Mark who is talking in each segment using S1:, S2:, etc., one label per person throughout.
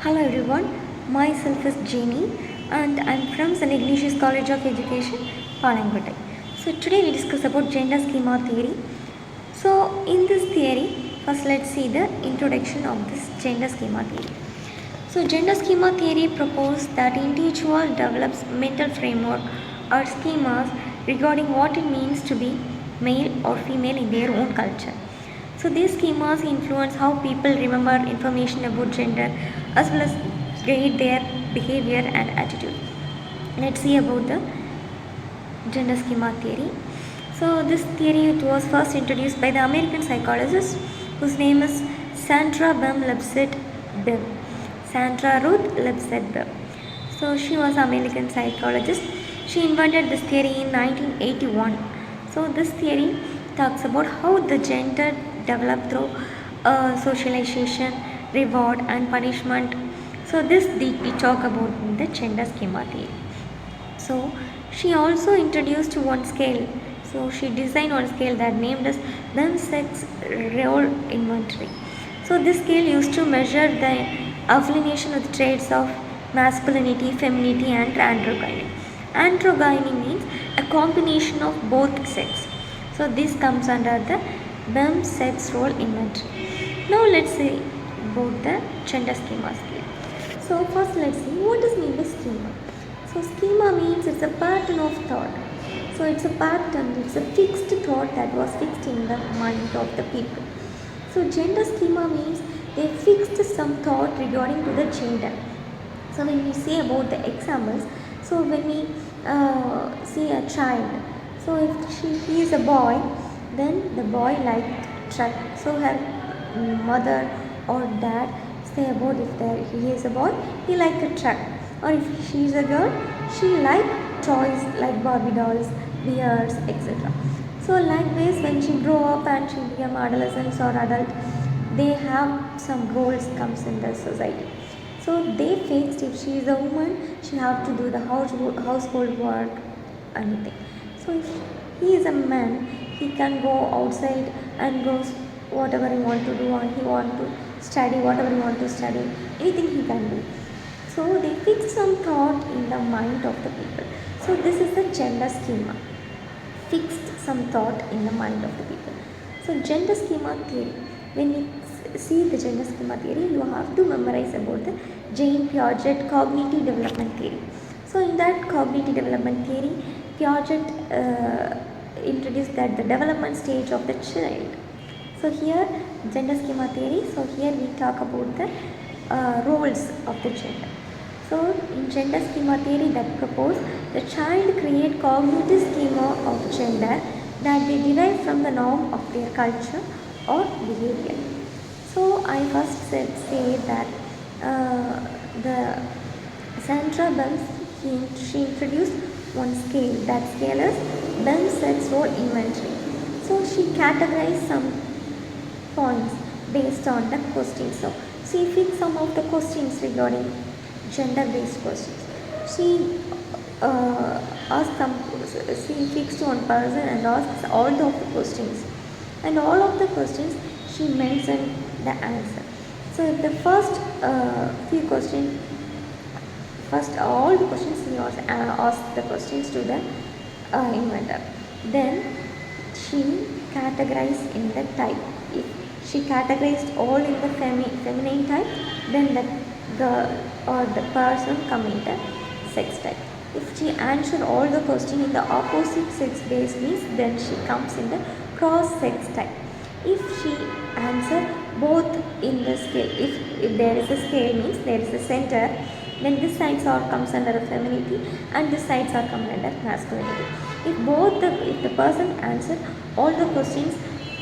S1: Hello everyone, myself is Jenny and I'm from St. Ignatius College of Education, Palangotai. So today we discuss about gender schema theory. So in this theory, first let's see the introduction of this gender schema theory. So gender schema theory proposes that individual develops mental framework or schemas regarding what it means to be male or female in their own culture. So these schemas influence how people remember information about gender as well as guide their behavior and attitude. Let's see about the gender schema theory. So this theory it was first introduced by the American psychologist whose name is Sandra Bem Lipset Bem. Sandra Ruth Lipset Bem. So she was an American psychologist. She invented this theory in 1981. So this theory talks about how the gender develop through socialization, reward and punishment. So this we talk about in the gender schema theory. So she also introduced one scale. So she designed one scale that named as the sex role inventory. So this scale used to measure the affiliation with traits of masculinity, femininity and androgyny. Androgyny means a combination of both sex. So this comes under the BEM sex role inventory. Now let's see about the gender schema scale. So first let's see what does mean by schema. So schema means it's a pattern of thought. So it's a pattern, it's a fixed thought that was fixed in the mind of the people. So gender schema means they fixed some thought regarding to the gender. So when we say about the examples, so when we see a child, so if he is a boy, then the boy liked truck. So her mother or dad say about if he is a boy, he like a truck. Or if she is a girl, she like toys like Barbie dolls, bears, etc. So like this, when she grow up and she become adolescent or adult, they have some roles comes in the society. So they fixed if she is a woman, she have to do the household work, anything. So if he is a man, he can go outside and go whatever he want to do, and he want to study whatever he want to study, anything he can do. So they fix some thought in the mind of the people. So this is the gender schema. Fixed some thought in the mind of the people. So gender schema theory. When we see the gender schema theory, you have to memorize about the Jane Piaget cognitive development theory. So in that cognitive development theory, Piaget introduced that the development stage of the child. So here gender schema theory. So here we talk about the roles of the gender. So in gender schema theory that propose the child create cognitive schema of gender that they derive from the norm of their culture or behavior. So I first say that the Sandra Bem she introduced one scale. That scale is Bem sex role inventory. So she categorized some points based on the questions. So she fixed some of the questions regarding gender-based questions. She asked some. She fixed one person and asked all of the questions, and all of the questions she mentioned the answer. So if the first few questions, first all the questions she asked the questions to the inventor. Then she categorized in the type. If she categorized all in the feminine type, then the girl or the person come in the sex type. If she answer all the question in the opposite sex base means then she comes in the cross sex type. If she answer both in the scale, if there is a scale means there is a center, then this sides are comes under femininity and this sides are come under masculinity. If the person answer all the questions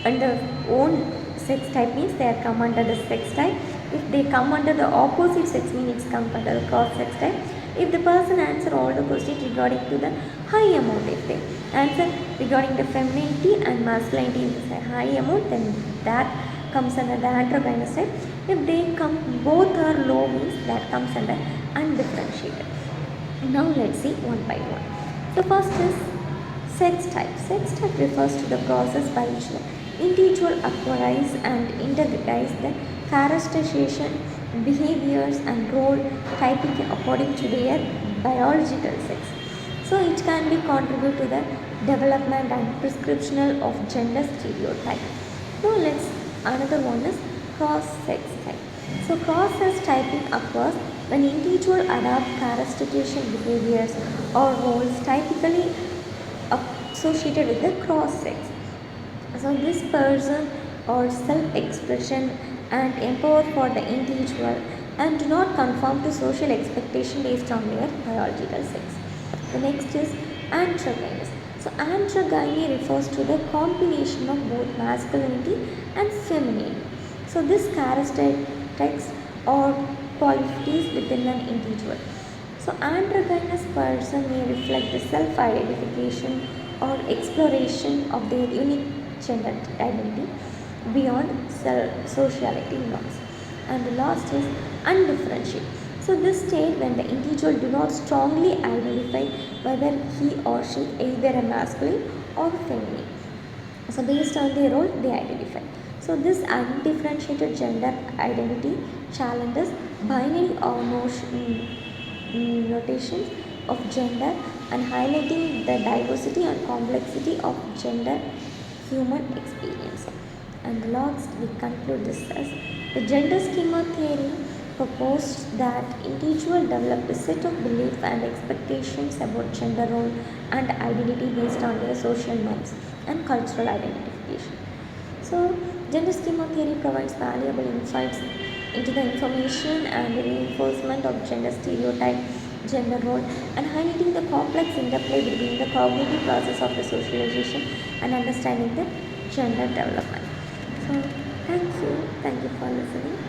S1: under own sex type means they are come under the sex type. If they come under the opposite sex means it's come under the cross sex type. If the person answer all the questions regarding to the high amount, if they answer regarding the femininity and masculinity in the high amount, then that comes under the androgynous type. If they come both are low means that comes under undifferentiated. Now let's see one by one. So first is sex type. Sex type refers to the process by which the individual acquires and integrates the characterization behaviors and role typing according to their biological sex. So it can be contribute to the development and prescriptional of gender stereotype. Now let's another one is cross sex type. So cross sex typing occurs when individual adopt characterization behaviors or roles typically associated with the cross sex. So this person or self-expression and empower for the individual and do not conform to social expectation based on their biological sex. The next is androgynous. So androgyny refers to the combination of both masculinity and femininity. So this characteristics or qualities within an individual. So androgynous person may reflect the self-identification or exploration of their unique gender identity beyond sociality norms. And the last is undifferentiated. So this state when the individual do not strongly identify whether he or she either a masculine or feminine. So based on their role they identify. So this undifferentiated gender identity challenges binary or notations of gender and highlighting the diversity and complexity of gender human experience. And last, we conclude this as the gender schema theory proposed that individuals develop a set of beliefs and expectations about gender role and identity based on their social norms and cultural identification. So, gender schema theory provides valuable insights into the information and the reinforcement of gender stereotype, gender role, and highlighting the complex interplay between the cognitive process of the socialization and understanding the gender development. So, thank you for listening.